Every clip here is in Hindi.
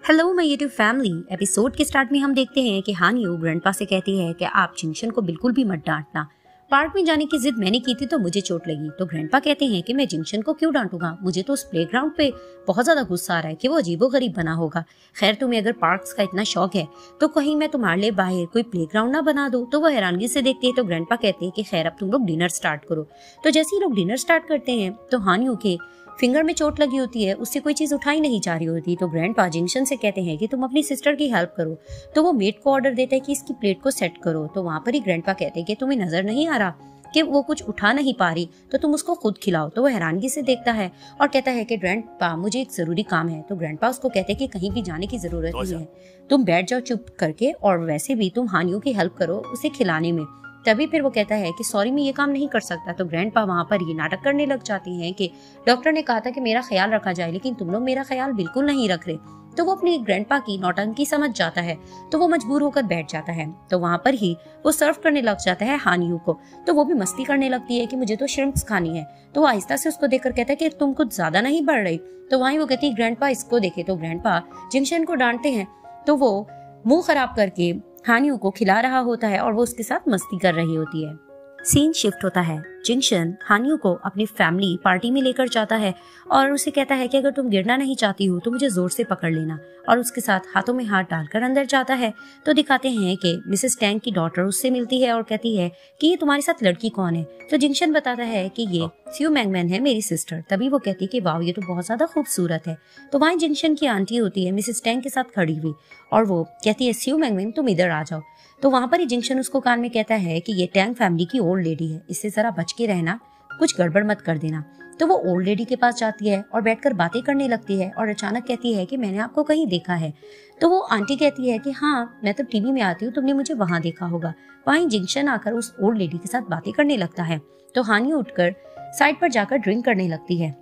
Hello my YouTube family. Episode के स्टार्ट में हम देखते हैं कि हान यू ग्रैंडपा से कहती है कि आप जिंगशन को बिल्कुल भी मत डांटना। पार्क में जाने की जिद मैंने की थी तो मुझे चोट लगी। तो ग्रैंडपा कहते हैं कि मैं जिंगशन को क्यों डांटूंगा, मुझे तो उस प्लेग्राउंड पे बहुत ज्यादा गुस्सा आ रहा है कि वो अजीबोगरीब बना होगा। खैर तुम्हें अगर पार्क्स का इतना शौक है तो कहीं मैं तुम्हारे लिए बाहर कोई प्लेग्राउंड ना बना दूं। तो वो हैरानगी से देखती है। तो ग्रैंडपा कहते हैं कि खैर अब तुम लोग डिनर स्टार्ट करो। तो जैसे ही लोग डिनर स्टार्ट करते हैं तो हान यू के फिंगर में चोट लगी होती है, उससे कोई चीज उठाई नहीं जा रही होती। तो ग्रैंडपा जिंगशन से कहते हैं कि तुम अपनी सिस्टर की हेल्प करो। तो वो मेड को ऑर्डर देता है कि इसकी प्लेट को सेट करो। तो वहां पर ही ग्रैंडपा कहते हैं कि तुम्हें नजर नहीं आ रहा कि वो कुछ उठा नहीं पा रही, तो तुम उसको खुद खिलाओ। तो वो हैरानगी से देखता है और कहता है कि ग्रैंडपा मुझे एक जरूरी काम है। तो ग्रैंडपा उसको कहते हैं कि कहीं भी जाने की जरूरत नहीं है, तुम बैठ जाओ चुप करके, और वैसे भी तुम हान यू की हेल्प करो उसे खिलाने में। तभी फिर वो कहता है कि सॉरी मैं ये काम नहीं कर सकता। तो ग्रैंडपा वहां पर ये नाटक करने लग जाती हैं कि डॉक्टर ने कहा था कि मेरा ख्याल रखा जाए, लेकिन तुम लोग मेरा ख्याल बिल्कुल नहीं रख रहे। तो वो अपनी ग्रैंडपा की नौटंकी समझ जाता है, तो वो मजबूर होकर बैठ जाता है। तो वहां पर ही वो सर्व करने लग जाता है हान यू को। तो वो भी मस्ती करने लगती है कि मुझे तो श्रिम्प्स खानी है। तो वो आहिस्ता से उसको देखकर कहता है कि तुम कुछ ज्यादा नहीं बढ़ रही। तो वहीं वो कहती है ग्रैंडपा इसको देखे। तो ग्रैंडपा जिंगशन को डांटते हैं तो वो मुंह खराब करके हान यू को खिला रहा होता है और वो उसके साथ मस्ती कर रही होती है। सीन शिफ्ट होता है। जिंगशन हान यू को अपनी फैमिली पार्टी में लेकर जाता है और उसे कहता है कि अगर तुम गिरना नहीं चाहती हो तो मुझे जोर से पकड़ लेना, और उसके साथ हाथों में हाथ डालकर अंदर जाता है। तो दिखाते हैं कि मिसेस टैंग की डॉटर उससे मिलती है और कहती है कि ये तुम्हारे साथ लड़की कौन है। तो जिंगशन बताता है कि ये स्यू मैंगमैन है, मेरी सिस्टर। तभी वो कहती है कि वाह ये तो बहुत ज्यादा खूबसूरत है। तो वहीं जिंगशन की आंटी होती है मिसेस टैंग के साथ खड़ी हुई और वो कहती है स्यू मैंगमैन तुम इधर आ जाओ। तो वहां पर ही जिंगशन उसको कान में कहता है कि ये टैंग फैमिली की ओल्ड लेडी है, इससे जरा बच के रहना, कुछ गड़बड़ मत कर देना। तो वो ओल्ड लेडी के पास जाती है और बैठकर बातें करने लगती है और अचानक कहती है कि मैंने आपको कहीं देखा है। तो वो आंटी कहती है कि हाँ मैं तो टीवी में आती हूँ, तुमने मुझे वहां देखा होगा। वहीं जिंगशन आकर उस ओल्ड लेडी के साथ बातें करने लगता है। तो हान यू उठकर साइड पर जाकर ड्रिंक करने लगती है।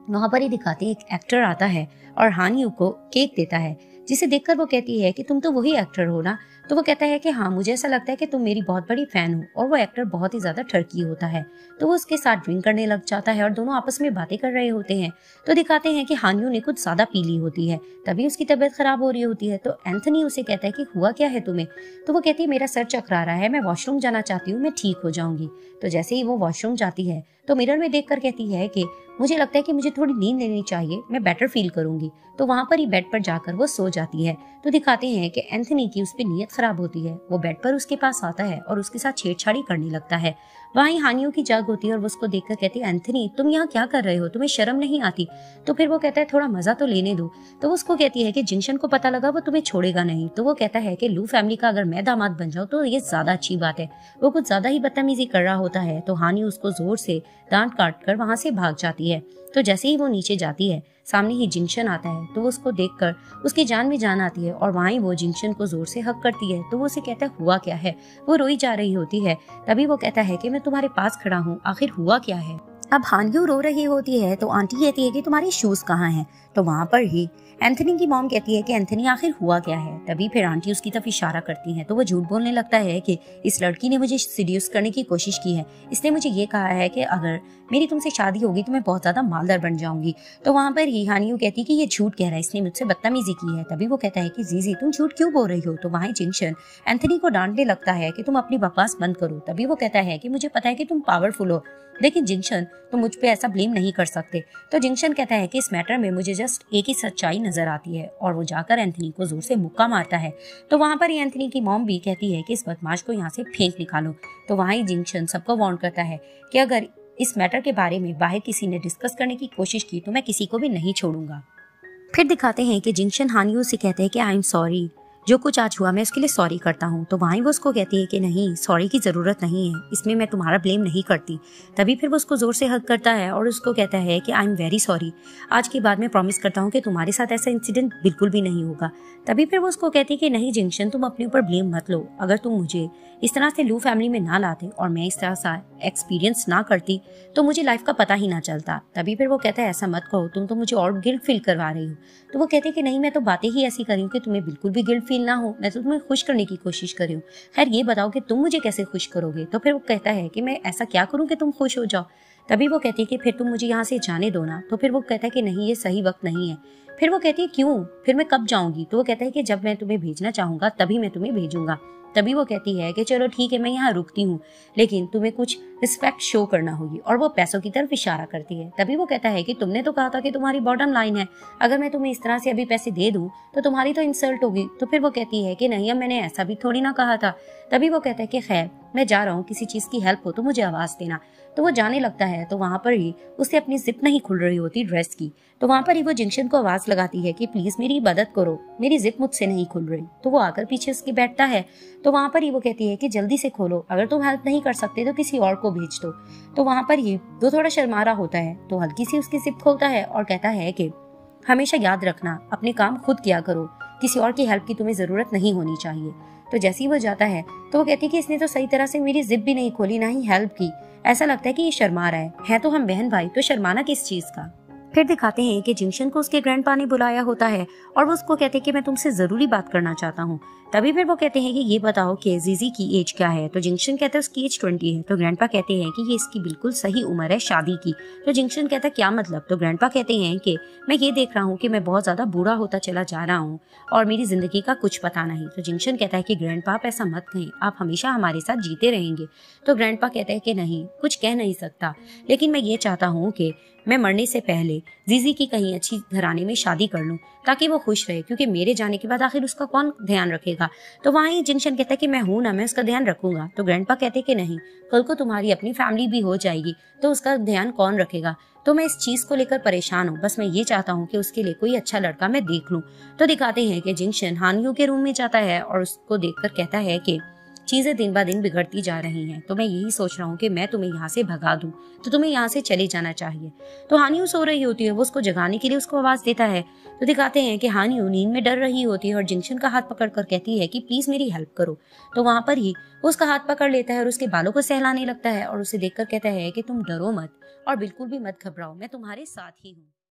वहां पर ही दिखाते एक एक्टर आता है और हान यू को केक देता है, जिसे देखकर वो कहती है कि तुम तो वही एक्टर हो ना। तो वो कहता है कि हाँ मुझे ऐसा लगता है कि तुम मेरी बहुत बड़ी फैन हो, और वो एक्टर बहुत ही ज्यादा ठरकी होता है। तो वो उसके साथ ड्रिंक करने लग जाता है और दोनों आपस में बातें कर रहे होते हैं। तो दिखाते हैं कि हान यू ने कुछ ज्यादा पी ली होती है, तभी उसकी तबीयत खराब हो रही होती है। तो एंथनी उसे कहता है कि हुआ क्या है तुम्हें। तो वो कहती है मेरा सर चकरा रहा है, मैं वॉशरूम जाना चाहती हूँ, मैं ठीक हो जाऊंगी। तो जैसे ही वो वॉशरूम जाती है तो मिरर में देखकर कहती है कि मुझे लगता है कि मुझे थोड़ी नींद लेनी चाहिए, मैं बेटर फील करूंगी। तो वहां पर ही बेड पर जाकर वो सो जाती है। तो दिखाते हैं कि एंथनी की उस पर नीयत खराब होती है। वो बेड पर उसके पास आता है और उसके साथ छेड़छाड़ी करने लगता है। वहीं हान यू की जाग होती है और वो उसको देखकर कहती है एंथनी तुम यहाँ क्या कर रहे हो, तुम्हें शर्म नहीं आती। तो फिर वो कहता है थोड़ा मजा तो लेने दो। तो वो उसको कहती है कि जिंगशन को पता लगा वो तुम्हें छोड़ेगा नहीं। तो वो कहता है कि लू फैमिली का अगर मैं दामाद बन जाऊँ तो ये ज्यादा अच्छी बात है। वो कुछ ज्यादा ही बदतमीजी कर रहा होता है। तो हान यू उसको जोर से डांट काट कर वहां से भाग जाती है। तो जैसे ही वो नीचे जाती है सामने ही जिंगशन आता है। तो वो उसको देखकर उसकी जान में जान आती है और वहीं वो जिंगशन को जोर से हक करती है। तो वो उसे कहता है हुआ क्या है। वो रोई जा रही होती है। तभी वो कहता है कि मैं तुम्हारे पास खड़ा हूँ, आखिर हुआ क्या है। अब हान यू रो रही होती है तो आंटी कहती है कि तुम्हारे शूज कहाँ हैं। तो वहां पर ही एंथनी की मॉम कहती है कि एंथनी आखिर हुआ क्या है। तभी फिर आंटी उसकी तरफ इशारा करती है। तो वो झूठ बोलने लगता है कि इस लड़की ने मुझे सीड्यूस करने की कोशिश की है, इसने मुझे ये कहा है कि अगर मेरी तुमसे शादी होगी तो मैं बहुत ज्यादा मालदार बन जाऊंगी। तो वहां पर ही हान यू कहती है कि ये झूठ कह रहा है, इसने मुझसे बदतमीजी की है। तभी वो कहता है कि जीजी तुम झूठ क्यों बोल रही हो। तो वहीं जिंगशन एंथनी को डांटने लगता है कि तुम अपनी बकवास बंद करो। तभी वो कहता है कि मुझे पता है कि तुम पावरफुल हो, लेकिन जिंगशन तुम मुझ पे ऐसा ब्लेम नहीं कर सकते। तो जिंगशन कहता है कि इस मैटर में मुझे जस्ट एक ही सच्चाई नजर आती है, और वो जाकर एंथनी को जोर से मुक्का मारता है। तो वहां पर ही एंथनी की मॉम भी कहती है कि इस बदमाश को यहाँ से फेंक निकालो। तो वहां ही जिंगशन सबको वार्न करता है कि अगर इस मैटर के बारे में बाहर किसी ने डिस्कस करने की कोशिश की तो मैं किसी को भी नहीं छोड़ूंगा। फिर दिखाते हैं कि जिंगशन हान यू से कहते हैं कि आई एम सॉरी, जो कुछ आज हुआ मैं उसके लिए सॉरी करता हूँ। तो वहीं वो उसको कहती है कि नहीं सॉरी की जरूरत नहीं है, इसमें मैं तुम्हारा ब्लेम नहीं करती। तभी फिर वो उसको जोर से हक करता है और उसको कहता है कि आई एम वेरी सॉरी, आज के बाद मैं प्रॉमिस करता हूँ कि तुम्हारे साथ ऐसा इंसिडेंट बिल्कुल भी नहीं होगा। तभी फिर वो उसको कहती है कि नहीं जिंगशन तुम अपने ऊपर ब्लेम मत लो, अगर तुम मुझे इस तरह से लू फैमिली में ना लाते और मैं इस तरह सा एक्सपीरियंस ना करती तो मुझे लाइफ का पता ही ना चलता। तभी फिर वो कहता है ऐसा मत कहो, तुम तो मुझे और गिल्ट फील करवा रही हो। तो वो कहते हैं कि नहीं मैं तो बातें ही ऐसी करी हूँ कि तुम्हें बिल्कुल भी गिल्ट फील ना हो, मैं तो तुम्हें खुश करने की कोशिश कर रही हूँ। खैर ये बताओ कि तुम मुझे कैसे खुश करोगे। तो फिर वो कहता है कि मैं ऐसा क्या करूँ कि तुम खुश हो जाओ। तभी वो कहती है कि फिर तुम मुझे यहाँ से जाने दो ना। तो फिर वो कहता है कि नहीं ये सही वक्त नहीं है। फिर वो कहती है क्यों, फिर मैं कब जाऊंगी? तो वो कहता है कि जब मैं तुम्हें भेजना चाहूंगा तभी मैं तुम्हें भेजूंगा। तभी वो कहती है कि चलो ठीक है, मैं यहाँ रुकती हूँ, लेकिन तुम्हें कुछ रिस्पेक्ट शो करना होगी, और वो पैसों की तरफ इशारा करती है। तभी वो कहता है कि तुमने तो कहा था कि तुम्हारी बॉटम लाइन है, अगर मैं तुम्हें इस तरह से अभी पैसे दे दूं तो तुम्हारी तो इंसल्ट होगी। तो फिर वो कहती है कि नहीं, अब मैंने ऐसा भी थोड़ी ना कहा था। तभी वो कहता है कि खैर मैं जा रहा हूँ, किसी चीज की हेल्प हो तो मुझे आवाज देना। तो वो जाने लगता है, तो वहां पर ही उसे अपनी जिप नहीं खुल रही होती ड्रेस की। तो वहां पर ही वो जिंक्शन को आवाज लगाती है कि प्लीज मेरी मदद करो, मेरी जिप मुझसे नहीं खुल रही। तो वो आकर पीछे उसके बैठता है। तो वहां पर ही वो कहती है कि जल्दी से खोलो, अगर तुम हेल्प नहीं कर सकते तो किसी और को भेज दो। तो वहां पर ही वो थोड़ा शर्मारा होता है, तो हल्की सी उसकी जिप खोलता है और कहता है कि हमेशा याद रखना, अपने काम खुद किया करो, किसी और की हेल्प की तुम्हें जरूरत नहीं होनी चाहिए। तो जैसे ही वो जाता है तो वो कहती है कि इसने तो सही तरह से मेरी जिप भी नहीं खोली, ना ही हेल्प की। ऐसा लगता है कि ये शर्मा रहा है तो हम बहन भाई, तो शर्माना किस चीज का। फिर दिखाते हैं कि जिंक्शन को उसके ग्रैंडपा ने बुलाया होता है और वो उसको कहते हैं कि मैं तुमसे जरूरी बात करना चाहता हूँ। तभी फिर वो कहते हैं कि ये बताओ कि जीजी की एज क्या है। तो जिंक्शन कहता है उसकी एज 20 है। तो ग्रैंडपा कहते हैं कि ये इसकी बिल्कुल सही उम्र है शादी की। तो जिंक्शन कहता है क्या मतलब? तो ग्रैंडपा कहते हैं कि मैं ये देख रहा हूँ कि मैं बहुत ज्यादा बूढ़ा होता चला जा रहा हूँ और मेरी जिंदगी का कुछ पता नहीं। तो जिंक्शन कहता है कि ग्रैंडपा आप ऐसा मत कहें, आप हमेशा हमारे साथ जीते रहेंगे। तो ग्रैंडपा कहते हैं कि नहीं, कुछ कह नहीं सकता, लेकिन मैं ये चाहता हूँ कि मैं मरने से पहले जीजी की कहीं अच्छी घराने में शादी कर लूं ताकि वो खुश रहे, क्योंकि मेरे जाने के बाद आखिर उसका कौन ध्यान रखेगा। तो वहाँ ही जिंक्शन कहता है कि मैं हूं ना, मैं उसका ध्यान रखूंगा। तो ग्रैंडपा कहते हैं कि नहीं, कल को तुम्हारी अपनी फैमिली भी हो जाएगी तो उसका ध्यान कौन रखेगा। तो मैं इस चीज को लेकर परेशान हूँ, बस मैं ये चाहता हूँ कि उसके लिए कोई अच्छा लड़का मैं देख लूं। तो दिखाते हैं कि जिंक्शन हानियों के रूम में जाता है और उसको देखकर कहता है कि चीजें दिन ब दिन बिगड़ती जा रही हैं, तो मैं यही सोच रहा हूँ कि मैं तुम्हें यहाँ से भगा दूं, तो तुम्हें यहाँ से चले जाना चाहिए। तो हानियू सो रही होती है, वो उसको जगाने के लिए उसको आवाज देता है। तो दिखाते हैं कि हानियू नींद में डर रही होती है और जिंक्शन का हाथ पकड़कर कहती है कि प्लीज मेरी हेल्प करो। तो वहां पर ही वो उसका हाथ पकड़ लेता है और उसके बालों को सहलाने लगता है और उसे देखकर कहता है कि तुम डरो मत और बिल्कुल भी मत घबराओ, मैं तुम्हारे साथ ही हूँ।